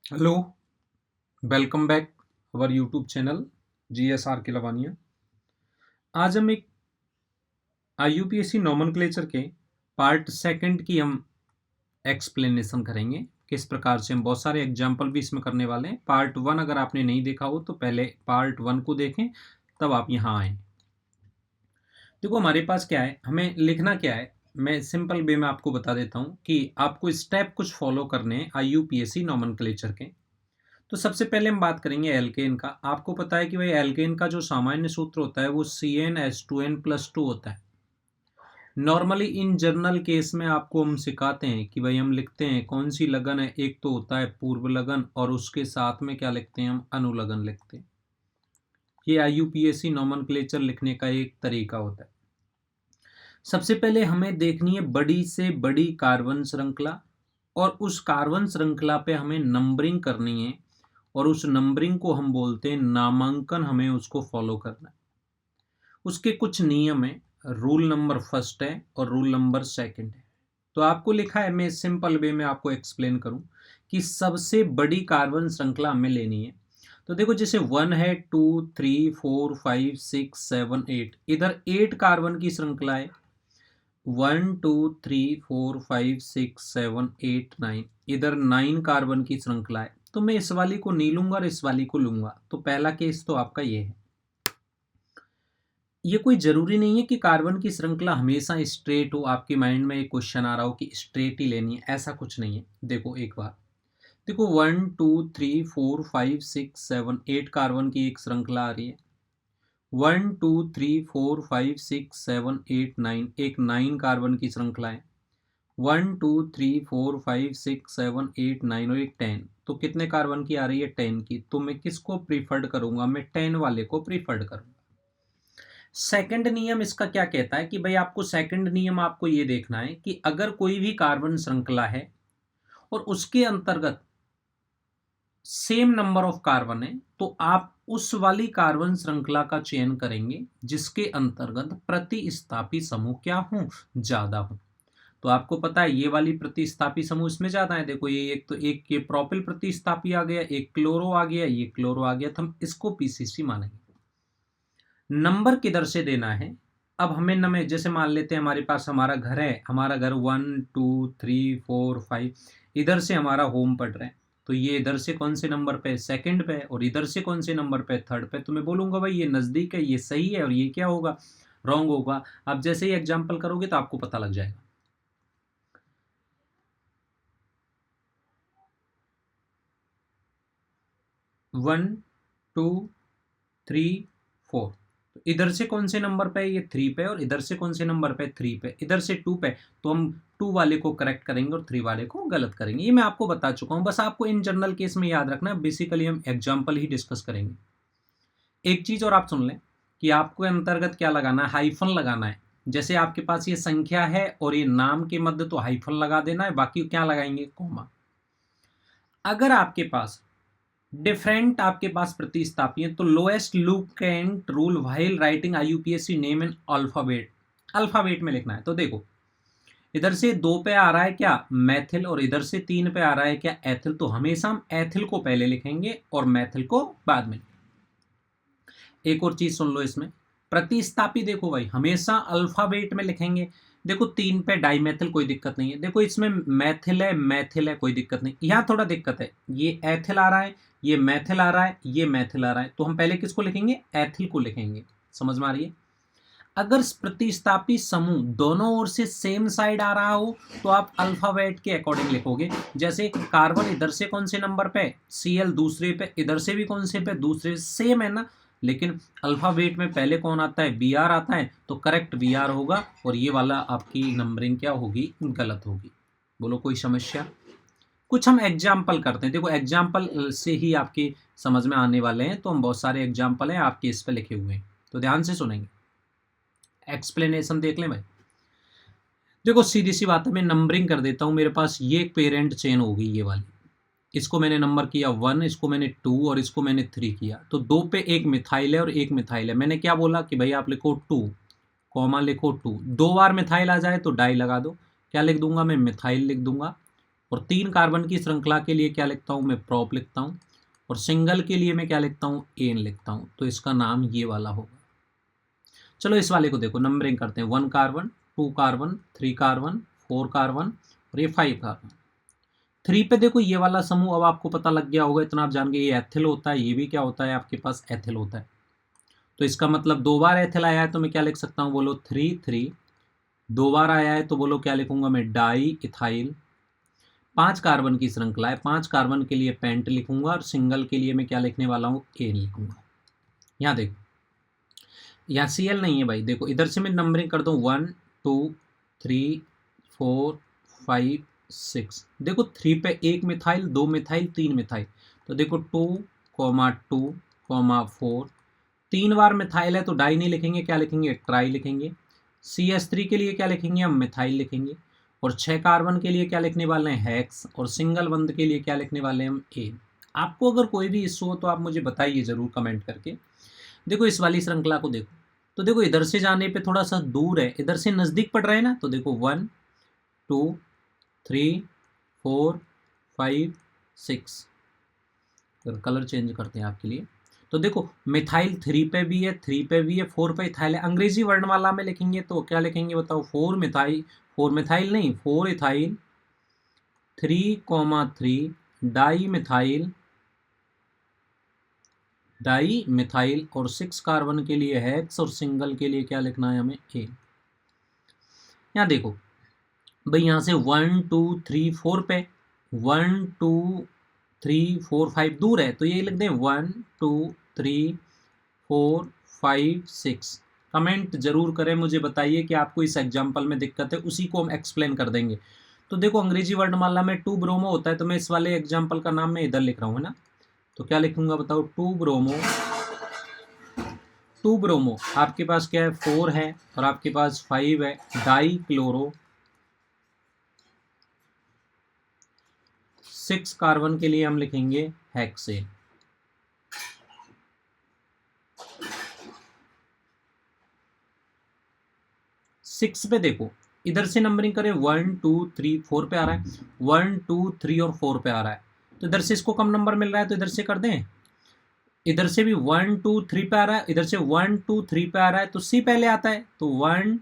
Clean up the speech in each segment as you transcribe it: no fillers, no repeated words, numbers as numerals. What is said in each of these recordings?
Hello, welcome back our YouTube channel GSR के लवानिया। आज हम एक आईयूपीएससी नोमेनक्लेचर के पार्ट सेकंड की हम एक्सप्लेनेशन करेंगे। किस प्रकार से हम बहुत सारे एग्जाम्पल भी इसमें करने वाले हैं। पार्ट वन अगर आपने नहीं देखा हो तो पहले पार्ट वन को देखें, तब आप यहाँ आएँ। देखो हमारे पास क्या है, हमें लिखना क्या है, मैं सिंपल वे में आपको बता देता हूँ कि आपको स्टेप कुछ फॉलो करने हैं आईयूपीएससी नोमेनक्लेचर के। तो सबसे पहले हम बात करेंगे एल्केन का। आपको पता है कि भाई एल्केन का जो सामान्य सूत्र होता है वो CnH2n+2 होता है। नॉर्मली इन जनरल केस में आपको हम सिखाते हैं कि भाई हम लिखते हैं कौन सी लगन है। एक तो होता है पूर्व लगन और उसके साथ में क्या लिखते हैं, हम अनुलगन लिखते हैं। ये आईयूपीएससी नोमेनक्लेचर लिखने का एक तरीका होता है। सबसे पहले हमें देखनी है बड़ी से बड़ी कार्बन श्रृंखला, और उस कार्बन श्रृंखला पे हमें नंबरिंग करनी है, और उस नंबरिंग को हम बोलते हैं नामांकन। हमें उसको फॉलो करना है। उसके कुछ नियम है। रूल नंबर फर्स्ट है और रूल नंबर सेकंड है। तो आपको लिखा है, मैं सिंपल वे में आपको एक्सप्लेन करूं कि सबसे बड़ी कार्बन श्रृंखला हमें लेनी है। तो देखो जैसे 1 है, 2, 3, 4, 5, 6, 7, 8, इधर 8 कार्बन की श्रृंखला है। 1, 2, 3, 4, 5, 6, 7, 8, 9, इधर 9 कार्बन की श्रृंखला है। तो मैं इस वाली को नहीं लूंगा और इस वाली को लूंगा। तो पहला केस तो आपका ये है। ये कोई जरूरी नहीं है कि कार्बन की श्रृंखला हमेशा स्ट्रेट हो। आपके माइंड में एक क्वेश्चन आ रहा हो कि स्ट्रेट ही लेनी है, ऐसा कुछ नहीं है। देखो एक बार, देखो 1, 2, 3, 4, 5, 6, 7, 8 कार्बन की एक श्रृंखला आ रही है। 1, 2, 3, 4, 5, 6, 7, 8, 9, एक 9 कार्बन की श्रृंखला है। 1, 2, 3, 4, 5, 6, 7, 8, 9 और एक 10। तो कितने कार्बन की आ रही है, 10 की। तो मैं किसको प्रीफर्ड करूंगा, मैं 10 वाले को प्रीफर्ड करूंगा। सेकंड नियम इसका क्या कहता है कि भाई आपको सेकंड नियम आपको ये देखना है कि अगर कोई भी कार्बन श्रृंखला है और उसके अंतर्गत सेम नंबर ऑफ कार्बन है, तो आप उस वाली कार्बन श्रृंखला का चयन करेंगे जिसके अंतर्गत प्रतिस्थापी समूह क्या हो, ज्यादा हो। तो आपको पता है ये वाली प्रतिस्थापी समूह इसमें ज्यादा है। देखो ये एक तो एक ये प्रोपिल प्रतिस्थापी आ गया, एक क्लोरो आ गया, ये क्लोरो आ गया, तो हम इसको पीसीसी मानेंगे। नंबर किधर से देना है, अब हमें नंबर जैसे मान लेते हैं हमारे पास हमारा घर है, हमारा घर 1, 2, 3, 4, 5, इधर से हमारा होम पड़ रहा है। तो ये इधर से कौन से नंबर पे, सेकंड पे है, और इधर से कौन से नंबर पे, थर्ड पे। तो मैं बोलूंगा भाई ये नजदीक है, ये सही है, और ये क्या होगा, रॉन्ग होगा। आप जैसे ही एग्जाम्पल करोगे तो आपको पता लग जाएगा। 1, 2, 3, 4, तो इधर से कौन से नंबर पे है, ये 3 पे, और इधर से कौन से नंबर पे, 3 पे, इधर से 2 पे। तो हम 2 वाले को करेक्ट करेंगे और 3 वाले को गलत करेंगे। ये मैं आपको बता चुका हूँ, बस आपको इन जनरल केस में याद रखना है। बेसिकली हम एग्जाम्पल ही डिस्कस करेंगे। एक चीज और आप सुन लें कि आपको अंतर्गत क्या लगाना है, हाइफन लगाना है। जैसे आपके पास ये संख्या है और ये नाम के मध्य, तो हाइफन लगा देना है, बाकी क्या लगाएंगे, कॉमा। अगर आपके पास डिफरेंट आपके पास प्रतिस्थापी है, तो lowest locant rule while writing IUPAC name in alphabet, alphabet में लिखना है। तो देखो इधर से 2 पे आ रहा है क्या, मैथिल, और इधर से 3 पे आ रहा है क्या, एथिल। तो हमेशा हम एथिल को पहले लिखेंगे और मैथिल को बाद में। एक और चीज सुन लो इसमें, प्रतिस्थापी देखो भाई हमेशा अल्फाबेट में लिखेंगे। देखो 3 पे डाइमेथिल, कोई दिक्कत नहीं है। देखो इसमें मैथिल है, मैथिल है, कोई दिक्कत नहीं। यहाँ थोड़ा दिक्कत है, ये एथिल आ रहा है, ये मैथिल आ रहा है, ये मैथिल आ रहा है। तो हम पहले किसको लिखेंगे, एथिल को लिखेंगे। समझ में आ रही है। अगर प्रतिस्थापी समूह दोनों ओर से सेम साइड आ रहा हो तो आप अल्फाबेट के अकॉर्डिंग लिखोगे। जैसे कार्बन इधर से कौन से नंबर पे, Cl दूसरे पे, इधर से भी कौन से पे, दूसरे, सेम है ना। लेकिन अल्फाबेट में पहले कौन आता है, Br आता है, तो करेक्ट Br होगा, और ये वाला आपकी नंबरिंग क्या होगी, गलत होगी। बोलो कोई समस्या। कुछ हम एग्जाम्पल करते हैं। देखो एग्जाम्पल से ही आपकी समझ में आने वाले हैं। तो हम बहुत सारे एग्जाम्पल हैं आपके इस पे लिखे हुए हैं, तो ध्यान से सुनेंगे। एक्सप्लेनेशन देख लें भाई। देखो सीधी सी बात है, मैं नंबरिंग कर देता हूँ। मेरे पास ये एक पेरेंट चेन होगी, ये वाली, इसको मैंने नंबर किया 1, इसको मैंने 2 और इसको मैंने 3 किया। तो 2 पे एक मिथाइल है और एक मिथाइल है। मैंने क्या बोला कि भाई आप लिखो 2, कॉमा लिखो 2। 2 बार मिथाइल आ जाए तो डाई लगा दो। क्या लिख दूंगा मैं, मिथाइल लिख दूंगा। और 3 कार्बन की श्रृंखला के लिए क्या लिखता हूँ मैं, प्रोप लिखता हूँ, और सिंगल के लिए मैं क्या लिखता हूँ, एन लिखता हूँ। तो इसका नाम ये वाला होगा। चलो इस वाले को देखो, नंबरिंग करते हैं। 1 कार्बन, 2 कार्बन, 3 कार्बन, 4 कार्बन और ये 5 कार्बन। 3 पे देखो ये वाला समूह अब आपको पता लग गया होगा, इतना आप जान गए, ये एथिल होता है, ये भी क्या होता है आपके पास, एथिल होता है। तो इसका मतलब 2 बार एथिल आया है तो मैं क्या लिख सकता हूँ, बोलो 3 3। 2 बार आया है तो बोलो क्या लिखूंगा मैं, डाई इथाइल। 5 कार्बन की श्रृंखला है, 5 कार्बन के लिए पेंट लिखूंगा और सिंगल के लिए मैं क्या लिखने वाला हूँ, एन लिखूंगा। यहाँ देखो, यहाँ Cl नहीं है भाई, देखो इधर से मैं नंबरिंग कर दूँ 1 2 3 4 5 6। देखो 3 पे 1 मिथाइल, 2 मिथाइल, 3 मिथाइल। तो देखो 2 2 4, 3 बार मिथाइल है तो डाई नहीं लिखेंगे, क्या लिखेंगे, ट्राई लिखेंगे। CH3 के लिए क्या लिखेंगे हम, मिथाइल लिखेंगे। और 6 कार्बन के लिए क्या लिखने वाले हैं, हेक्स। और सिंगल बंद के लिए क्या लिखने वाले हैं हम, एन। आपको अगर कोई भी इश्यू हो तो आप मुझे बताइए ज़रूर कमेंट करके। देखो इस वाली श्रृंखला को देखो, तो देखो इधर से जाने पे थोड़ा सा दूर है, इधर से नज़दीक पड़ रहा है ना। तो देखो 1 2 3 4 5 6। कलर चेंज करते हैं आपके लिए। तो देखो मिथाइल 3 पे भी है, 3 पे भी है, 4 पे इथाइल है। अंग्रेजी वर्णमाला में लिखेंगे तो क्या लिखेंगे बताओ, 4 मिथाइल, 4 मिथाइल नहीं, 4 ethyl, 3 di methyl, di methyl. और 6 कार्बन के लिए हेक्स और सिंगल के लिए क्या लिखना है हमें, ए। यहाँ देखो भाई, यहाँ से 1 2 3 4 पे 1 2 3 4 5 दूर है तो ये लिख दें 1 2 3 4 5 6। कमेंट जरूर करें, मुझे बताइए कि आपको इस एग्जाम्पल में दिक्कत है, उसी को हम एक्सप्लेन कर देंगे। तो देखो अंग्रेजी वर्णमाला में 2 ब्रोमो होता है, तो मैं इस वाले एग्जाम्पल का नाम मैं इधर लिख रहा हूँ, है ना। तो क्या लिखूंगा बताओ, 2 ब्रोमो। 2 ब्रोमो आपके पास क्या है, 4 है, और आपके पास 5 है, डाई क्लोरो। 6 कार्बन के लिए हम लिखेंगे हेक्सेन। सिक्स पे देखो, इधर से नंबरिंग करें 1 2 3 4 पे आ रहा है, 1 2 3 और 4 पे आ रहा है। तो इधर से इसको कम नंबर मिल रहा है तो इधर से कर दें। इधर से भी 1 2 3 पे आ रहा है, इधर से 1 2 3 पे आ रहा है, तो सी पहले आता है। तो 1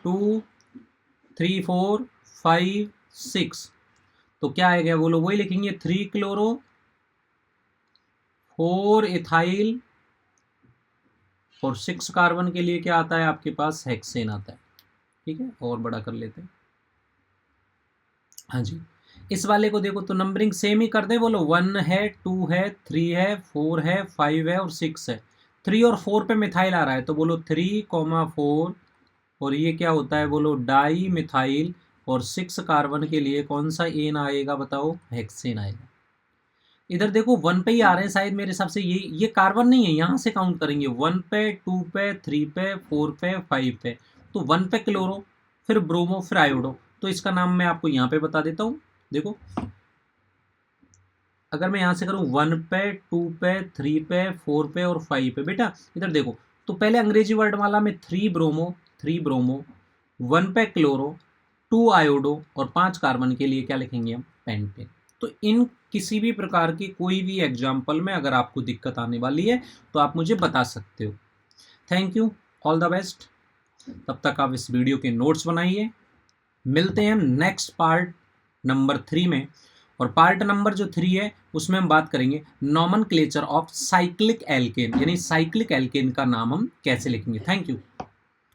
2 3 4 5 6। तो क्या आएगा बोलो, वही लिखेंगे 3 क्लोरो 4 इथाइल और 6 कार्बन के लिए क्या आता है आपके पास, हेक्सेन आता है। ठीक है, और बड़ा कर लेते हैं। हाँ जी, इस वाले को देखो तो नंबरिंग सेम ही कर दे, बोलो 1 है, 2 है, 3 है, 4 है, 5 है और 6 है। 3 और 4 पे मिथाइल आ रहा है तो बोलो 3 4। और ये क्या होता है बोलो, डाई मिथाइल। और 6 कार्बन के लिए कौन सा एन आएगा बताओ, हेक्सेन आएगा। इधर देखो 1 पे ही आ रहे हैं शायद मेरे हिसाब से, ये कार्बन नहीं है, यहाँ से काउंट करेंगे 1 पे 2 पे 3 पे 4 पे 5 पे। तो 1 पे क्लोरो, फिर ब्रोमो, फिर आयोडो। तो इसका नाम मैं आपको यहाँ पे बता देता हूँ। देखो अगर मैं यहाँ से करूँ 1 पे 2 पे 3 पे 4 पे और 5 पे, बेटा इधर देखो, तो पहले अंग्रेजी वर्णमाला में 3 ब्रोमो 1 पे क्लोरो 2 आयोडो और 5 कार्बन के लिए क्या लिखेंगे हम, पेंटेन। तो इन किसी भी प्रकार की कोई भी एग्जाम्पल में अगर आपको दिक्कत आने वाली है तो आप मुझे बता सकते हो। Thank you, all the best. तब तक आप इस वीडियो के नोट्स बनाइए। मिलते हैं नेक्स्ट पार्ट नंबर 3 में। और पार्ट नंबर जो 3 है उसमें हम बात करेंगे नॉमेनक्लेचर ऑफ साइक्लिक एल्केन, यानी साइक्लिक एल्केन का नाम हम कैसे लिखेंगे। Thank you.